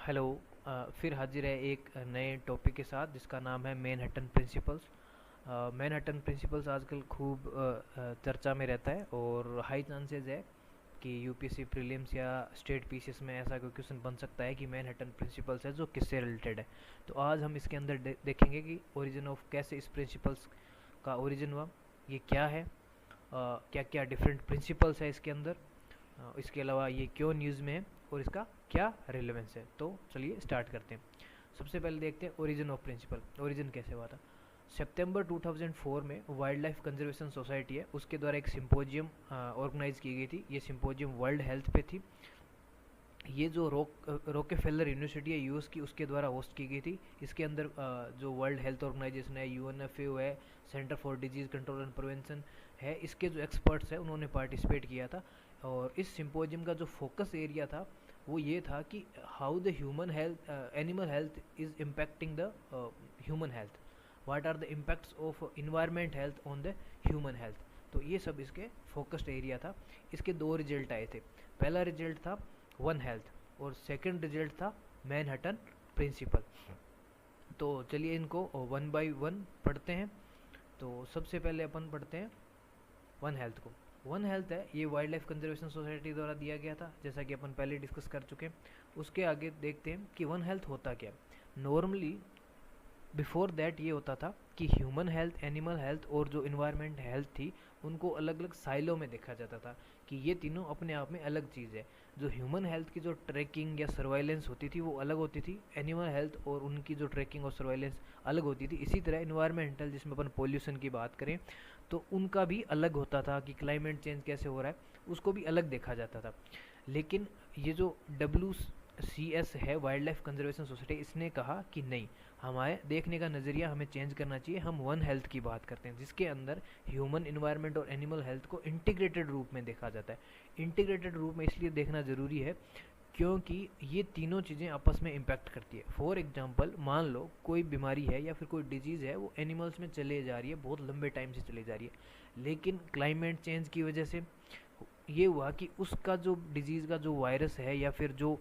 Hello. फिर हाजिर है एक नए टॉपिक के साथ जिसका नाम है मैनहट्टन प्रिंसिपल्स। मैनहट्टन प्रिंसिपल्स आजकल खूब चर्चा में रहता है और हाई चांसेस है कि यूपीएससी प्रीलिम्स या स्टेट पीसीएस में ऐसा कोई क्वेश्चन बन सकता है कि मैनहट्टन प्रिंसिपल्स है जो किससे रिलेटेड है। तो आज हम इसके अंदर देखेंगे कि ओरिजिन ऑफ कैसे इस प्रिंसिपल्स का ओरिजिन हुआ, ये क्या है, क्या क्या डिफरेंट प्रिंसिपल्स है इसके अंदर, इसके अलावा ये क्यों न्यूज़ में है और इसका क्या रिलेवेंस है। तो चलिए स्टार्ट करते हैं। सबसे पहले देखते हैं ओरिजिन ऑफ प्रिंसिपल, ओरिजिन कैसे हुआ था। सितंबर 2004 में वाइल्ड लाइफ कंजर्वेशन सोसाइटी है उसके द्वारा एक सिंपोजियम ऑर्गेनाइज की गई थी। ये सिंपोजियम वर्ल्ड हेल्थ पे थी। ये जो रोकेफेलर यूनिवर्सिटी है यूएस की, उसके द्वारा होस्ट की गई थी। इसके अंदर जो वर्ल्ड हेल्थ ऑर्गेनाइजेशन है, यूएनएफएओ है, centre for disease control and prevention है, इसके जो एक्सपर्ट्स हैं उन्होंने पार्टिसिपेट किया था। और इस सिंपोजियम का जो फोकस एरिया था वो ये था कि how the human health animal health is impacting the human health, what are the impacts of environment health on the human health. तो ये सब इसके फोकस्ड एरिया था। इसके दो रिजल्ट आए थे। पहला रिजल्ट था वन हेल्थ और सेकंड रिजल्ट था मैनहट्टन प्रिंसिपल। तो चलिए इनको वन बाय वन पढ़ते हैं। तो सबसे पहले अपन पढ़ते हैं वन हेल्थ को। वन हेल्थ है ये वाइल्ड लाइफ कंजर्वेशन सोसाइटी द्वारा दिया गया था, जैसा कि अपन पहले डिस्कस कर चुके हैं। उसके आगे देखते हैं कि वन हेल्थ होता क्या। नॉर्मली बिफोर दैट ये होता था कि ह्यूमन हेल्थ, एनिमल हेल्थ और जो इन्वायरमेंट हेल्थ थी उनको अलग अलग साइलों में देखा जाता था कि ये तीनों अपने आप में अलग चीज़ है। जो ह्यूमन हेल्थ की जो ट्रैकिंग या सर्वाइलेंस होती थी वो अलग होती थी, एनिमल हेल्थ और उनकी जो ट्रैकिंग और सर्वाइलेंस अलग होती थी। इसी तरह इन्वायरमेंटल, जिसमें अपन पोल्यूशन की बात करें तो उनका भी अलग होता था कि क्लाइमेट चेंज कैसे हो रहा है, उसको भी अलग देखा जाता था। लेकिन ये जो WCS है, वाइल्ड लाइफ कंजर्वेशन सोसाइटी, इसने कहा कि नहीं, हमारे देखने का नज़रिया हमें चेंज करना चाहिए। हम वन हेल्थ की बात करते हैं जिसके अंदर ह्यूमन, इन्वायरमेंट और एनिमल हेल्थ को इंटीग्रेटेड रूप में देखा जाता है। इंटीग्रेटेड रूप में इसलिए देखना ज़रूरी है क्योंकि ये तीनों चीज़ें आपस में इम्पैक्ट करती है। फॉर एग्जांपल, मान लो कोई बीमारी है या फिर कोई डिजीज़ है, वो एनिमल्स में चले जा रही है, बहुत लंबे टाइम से चली जा रही है, लेकिन क्लाइमेट चेंज की वजह से ये हुआ कि उसका जो डिजीज़ का जो वायरस है या फिर जो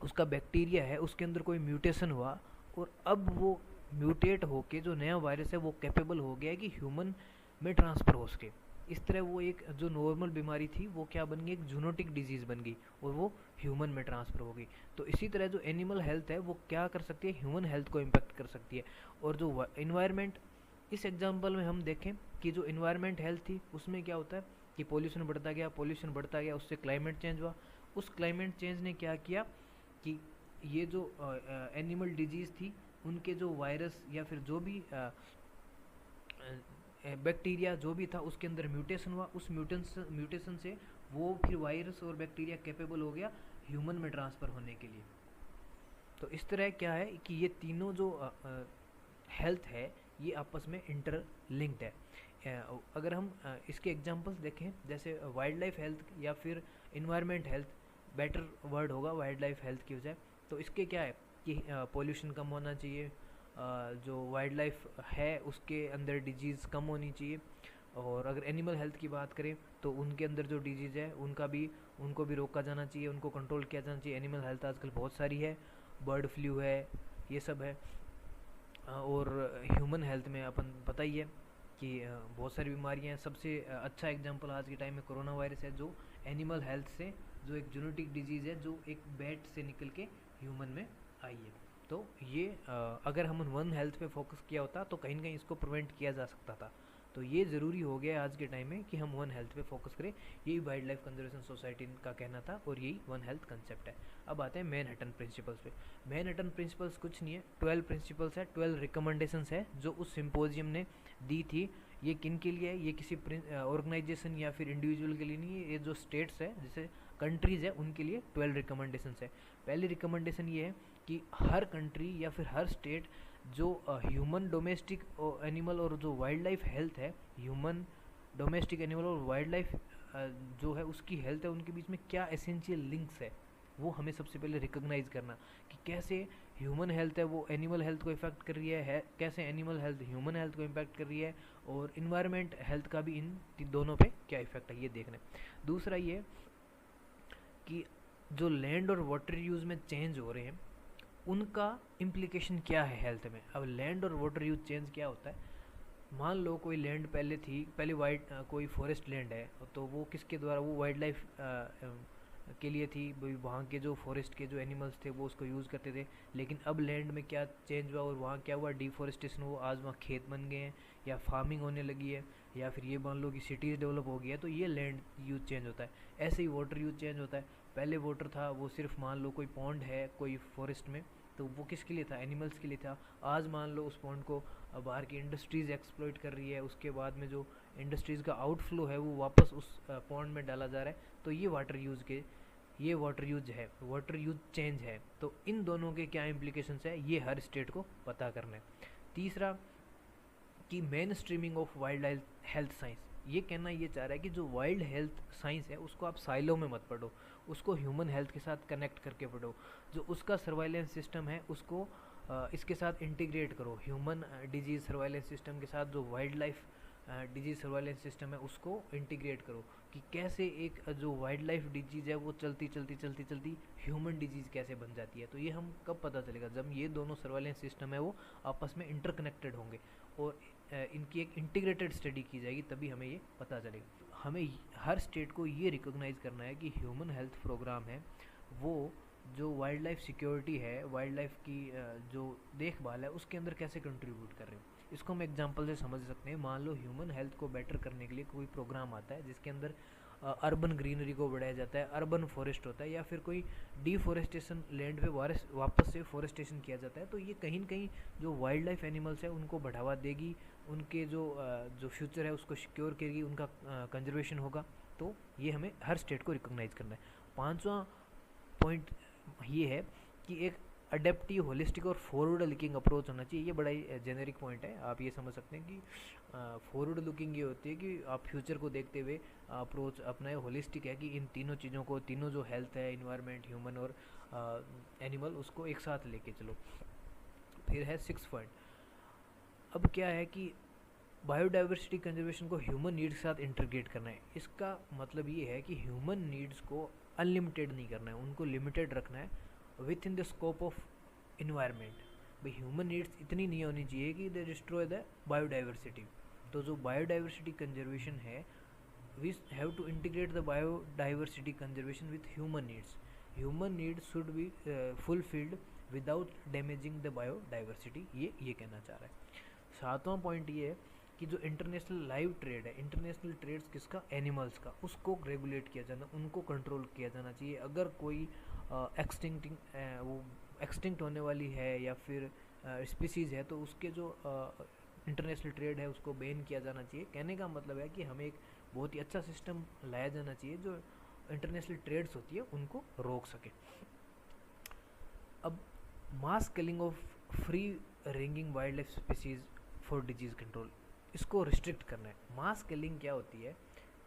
उसका बैक्टीरिया है उसके अंदर कोई म्यूटेशन हुआ और अब वो म्यूटेट होके जो नया वायरस है वो कैपेबल हो गया है कि ह्यूमन में ट्रांसफ़र हो सके। इस तरह वो एक जो नॉर्मल बीमारी थी वो क्या बन गई, एक जूनोटिक डिजीज़ बन गई और वो ह्यूमन में ट्रांसफ़र हो गई। तो इसी तरह जो एनिमल हेल्थ है वो क्या कर सकती है, ह्यूमन हेल्थ को इम्पेक्ट कर सकती है। और जो इन्वायरमेंट, इस एग्जाम्पल में हम देखें कि जो इन्वायरमेंट हेल्थ थी उसमें क्या होता है कि पोल्यूशन बढ़ता गया, पोल्यूशन बढ़ता गया, उससे क्लाइमेट चेंज हुआ। उस क्लाइमेट चेंज ने क्या किया कि ये जो एनिमल डिजीज़ थी उनके जो वायरस या फिर जो भी बैक्टीरिया जो भी था उसके अंदर म्यूटेशन हुआ। उस म्यूटेशन से वो फिर वायरस और बैक्टीरिया कैपेबल हो गया ह्यूमन में ट्रांसफ़र होने के लिए। तो इस तरह क्या है कि ये तीनों जो हेल्थ है ये आपस में इंटर लिंक्ड है। अगर हम इसके एग्जांपल्स देखें, जैसे वाइल्ड लाइफ हेल्थ या फिर इन्वायरमेंट हेल्थ, बेटर वर्ड होगा वाइल्ड लाइफ हेल्थ की वजह। तो इसके क्या है कि पोल्यूशन कम होना चाहिए, जो वाइल्ड लाइफ है उसके अंदर डिजीज़ कम होनी चाहिए। और अगर एनिमल हेल्थ की बात करें तो उनके अंदर जो डिजीज़ है उनको भी रोका जाना चाहिए, उनको कंट्रोल किया जाना चाहिए। एनिमल हेल्थ आजकल बहुत सारी है, बर्ड फ्लू है, ये सब है। और ह्यूमन हेल्थ में अपन पता ही है कि बहुत सारी बीमारियां हैं। सबसे अच्छा एग्जांपल आज के टाइम में कोरोना वायरस है, जो एनिमल हेल्थ से, जो एक जेनेटिक डिजीज़ है जो एक बैट से निकल के ह्यूमन में आई है। तो ये अगर हम वन हेल्थ पे फोकस किया होता तो कहीं ना कहीं इसको प्रिवेंट किया जा सकता था। तो ये ज़रूरी हो गया आज के टाइम में कि हम वन हेल्थ पे फोकस करें। यही वाइल्ड लाइफ कंजर्वेशन सोसाइटी का कहना था और यही वन हेल्थ कंसेप्ट है। अब आते हैं मैनहट्टन प्रिंसिपल्स पे। मैनहट्टन प्रिंसिपल्स कुछ नहीं है, 12 प्रिंसिपल्स है, 12 रिकमेंडेशंस है जो उस सिंपोजियम ने दी थी। ये किन के लिए है, ये किसी ऑर्गेनाइजेशन या फिर इंडिविजुअल के लिए नहीं है, ये जो स्टेट्स है जैसे कंट्रीज़ है उनके लिए 12 रिकमेंडेशंस है। पहली रिकमेंडेशन ये है कि हर कंट्री या फिर हर स्टेट जो ह्यूमन, डोमेस्टिक एनिमल और जो वाइल्ड लाइफ हेल्थ है, ह्यूमन, डोमेस्टिक एनिमल और वाइल्ड लाइफ जो है उसकी हेल्थ है, उनके बीच में क्या एसेंशियल लिंक्स है वो हमें सबसे पहले रिकॉग्नाइज करना कि कैसे ह्यूमन हेल्थ है वो एनिमल हेल्थ को इफेक्ट कर रही है, कैसे एनिमल हेल्थ ह्यूमन हेल्थ को इम्पैक्ट कर रही है, और इन्वायरमेंट हेल्थ का भी इन दोनों पे क्या इफेक्ट है ये देखना है। दूसरा ये कि जो लैंड और वाटर यूज़ में चेंज हो रहे हैं उनका इम्प्लीकेशन क्या है हेल्थ में। अब लैंड और वाटर यूज चेंज क्या होता है, मान लो कोई लैंड पहले थी, पहले वाइल्ड कोई फॉरेस्ट लैंड है, तो वो किसके द्वारा, वो वाइल्ड लाइफ के लिए थी, वहाँ के जो फॉरेस्ट के जो एनिमल्स थे वो उसको यूज़ करते थे। लेकिन अब लैंड में क्या चेंज हुआ और वहाँ क्या हुआ, डिफॉरेस्टेशन हुआ, आज वहाँ खेत बन गए हैं या फार्मिंग होने लगी है, या फिर ये मान लो कि सिटीज़ डेवलप हो गई है, तो ये लैंड यूज चेंज होता है। ऐसे ही वाटर यूज चेंज होता है। पहले वाटर था वो सिर्फ मान लो कोई पॉन्ड है कोई फॉरेस्ट में, तो वो किसके लिए था, एनिमल्स के लिए था। आज मान लो उस पॉन्ड को बाहर की इंडस्ट्रीज़ एक्सप्लॉइट कर रही है, उसके बाद में जो इंडस्ट्रीज़ का आउटफ्लो है वो वापस उस पॉन्ड में डाला जा रहा है, तो ये वाटर यूज है, वाटर यूज चेंज है। तो इन दोनों के क्या इम्प्लीकेशंस है ये हर स्टेट को पता करना है। तीसरा कि main streaming of wild health science, ये कहना ये चाह रहा है कि जो वाइल्ड हेल्थ साइंस है उसको आप साइलो में मत पढ़ो, उसको ह्यूमन हेल्थ के साथ कनेक्ट करके पढ़ो। जो उसका सर्वाइलेंस सिस्टम है उसको इसके साथ इंटीग्रेट करो, ह्यूमन डिजीज़ सर्वाइलेंस सिस्टम के साथ जो wild life disease surveillance system है उसको इंटीग्रेट करो, कि कैसे एक जो वाइल्ड लाइफ डिजीज़ है वो चलती चलती चलती चलती ह्यूमन डिजीज़ कैसे बन जाती है। तो ये हम कब पता चलेगा, जब ये दोनों सर्वाइलेंस सिस्टम है वो आपस में इंटरकनेक्टेड होंगे और इनकी एक इंटीग्रेटेड स्टडी की जाएगी, तभी हमें ये पता चलेगा। हमें हर स्टेट को ये रिकॉग्नाइज करना है कि ह्यूमन हेल्थ प्रोग्राम है वो जो वाइल्ड लाइफ सिक्योरिटी है, वाइल्ड लाइफ की जो देखभाल है उसके अंदर कैसे कंट्रीब्यूट कर रहे हैं। इसको हम एग्जांपल से समझ सकते हैं। मान लो ह्यूमन हेल्थ को बेटर करने के लिए कोई प्रोग्राम आता है जिसके अंदर अर्बन ग्रीनरी को बढ़ाया जाता है, अर्बन फॉरेस्ट होता है, या फिर कोई डिफॉरेस्टेशन लैंड पे वापस से फॉरेस्टेशन किया जाता है, तो ये कहीं ना कहीं जो वाइल्ड लाइफ एनिमल्स है उनको बढ़ावा देगी, उनके जो फ्यूचर है उसको सिक्योर करेगी, उनका कंजर्वेशन होगा। तो ये हमें हर स्टेट को रिकॉग्नाइज करना है। पांचवा पॉइंट ये है कि एक अडेप्टिव, होलिस्टिक और फॉरवर्ड लुकिंग अप्रोच होना चाहिए। ये बड़ा ही जेनेरिक पॉइंट है, आप ये समझ सकते हैं कि फॉरवर्ड लुकिंग ये होती है कि आप फ्यूचर को देखते हुए अप्रोच अपनाए। होलिस्टिक है कि इन तीनों चीज़ों को, तीनों जो हेल्थ है, इन्वायरमेंट, ह्यूमन और एनिमल, उसको एक साथ लेके चलो। फिर है 6 पॉइंट। अब क्या है कि बायोडाइवर्सिटी कंजर्वेशन को ह्यूमन नीड्स के साथ इंटीग्रेट करना है। इसका मतलब ये है कि ह्यूमन नीड्स को अनलिमिटेड नहीं करना है, उनको लिमिटेड रखना है with in the scope of environment. भाई ह्यूमन नीड्स इतनी नहीं होनी चाहिए कि दे डिस्ट्रॉय द बायोडाइवर्सिटी। तो जो बायोडाइवर्सिटी कंजर्वेशन है, we have to integrate the biodiversity conservation with human needs. Human needs should be fulfilled without damaging the biodiversity, ये कहना चाह रहा है। 7वां पॉइंट ये है कि जो इंटरनेशनल लाइव ट्रेड है, इंटरनेशनल ट्रेड्स किसका, एनिमल्स का, उसको रेगुलेट किया जाना, उनको कंट्रोल किया जाना चाहिए। अगर कोई वो एक्सटिंक्ट होने वाली है या फिर स्पीसीज़ है तो उसके जो इंटरनेशनल ट्रेड है उसको बैन किया जाना चाहिए। कहने का मतलब है कि हमें एक बहुत ही अच्छा सिस्टम लाया जाना चाहिए जो इंटरनेशनल ट्रेड्स होती है उनको रोक सके। अब mass killing of free ranging wild life species for disease control, इसको रिस्ट्रिक्ट करना है। मास किलिंग क्या होती है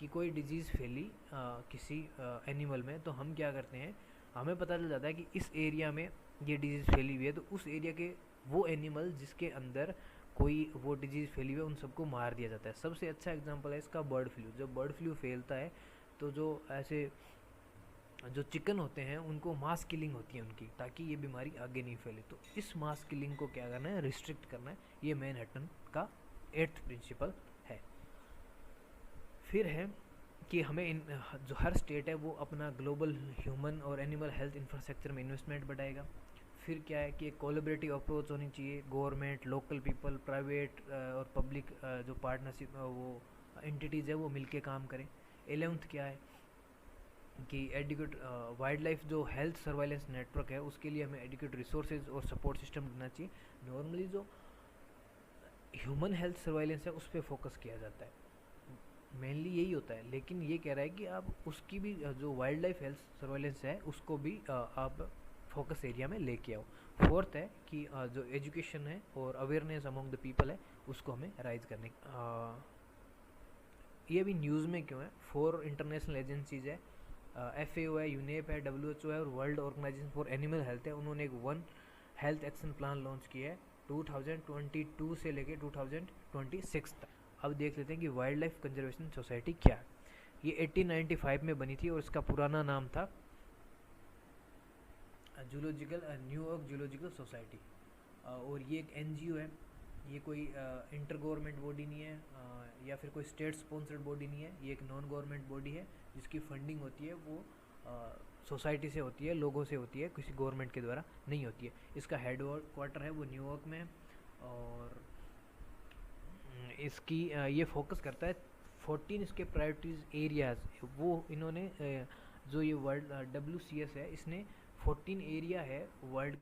कि कोई डिजीज़ फैली किसी एनिमल में, तो हम क्या करते हैं, हमें पता चल जाता है कि इस एरिया में ये डिजीज़ फैली हुई है, तो उस एरिया के वो एनिमल जिसके अंदर कोई वो डिजीज़ फैली हुई है उन सबको मार दिया जाता है। सबसे अच्छा एग्जांपल है इसका बर्ड फ्लू। जब बर्ड फ्लू फैलता है तो जो ऐसे जो चिकन होते हैं उनको मास किलिंग होती है उनकी, ताकि ये बीमारी आगे नहीं फैले। तो इस मास किलिंग को क्या करना है, रिस्ट्रिक्ट करना है। ये मैनहट्टन का 8th प्रिंसिपल है। फिर है कि हमें जो हर स्टेट है वो अपना ग्लोबल ह्यूमन और एनिमल हेल्थ इंफ्रास्ट्रक्चर में इन्वेस्टमेंट बढ़ाएगा। फिर क्या है कि एक कोलैबोरेटिव अप्रोच होनी चाहिए, गवर्नमेंट, लोकल पीपल, प्राइवेट और पब्लिक जो पार्टनरशिप वो एंटिटीज़ है वो मिलके काम करें। 11th क्या है कि एडिक्वेट वाइल्ड लाइफ जो हेल्थ सर्वाइलेंस नेटवर्क है उसके लिए हमें एडिक्वेट रिसोर्सेज और सपोर्ट सिस्टम देना चाहिए। नॉर्मली जो ह्यूमन हेल्थ सर्वाइलेंस है उस पर फोकस किया जाता है, मेनली यही होता है, लेकिन ये कह रहा है कि आप उसकी भी जो वाइल्ड लाइफ हेल्थ सर्वाइलेंस है उसको भी आप फोकस एरिया में लेके आओ। 4th है कि जो एजुकेशन है और अवेयरनेस अमंग द पीपल है उसको हमें राइज करने। ये भी न्यूज़ में क्यों है, 4 इंटरनेशनल एजेंसीज है, FAO है, यूनेप है, WHO है और world organisation for animal health है। उन्होंने एक one health action plan launch किया है 2022 से लेके 2026 तक। अब देख लेते हैं कि वाइल्ड लाइफ कंजर्वेशन सोसाइटी क्या है। ये 1895 में बनी थी और इसका पुराना नाम था जूलॉजिकल न्यूयॉर्क जूलॉजिकल सोसाइटी, और ये एक एनजीओ है। ये कोई इंटर गवर्नमेंट बॉडी नहीं है, या फिर कोई स्टेट स्पॉन्सर्ड बॉडी नहीं है। ये एक नॉन गवर्नमेंट बॉडी है जिसकी फंडिंग होती है वो सोसाइटी से होती है, लोगों से होती है, किसी गवर्नमेंट के द्वारा नहीं होती है। इसका हेड क्वार्टर है वो न्यूयॉर्क में है, और इसकी ये फोकस करता है 14 इसके प्रायोरिटीज़ एरियाज़। वो इन्होंने जो ये वर्ल्ड WCS है, इसने 14 एरिया है वर्ल्ड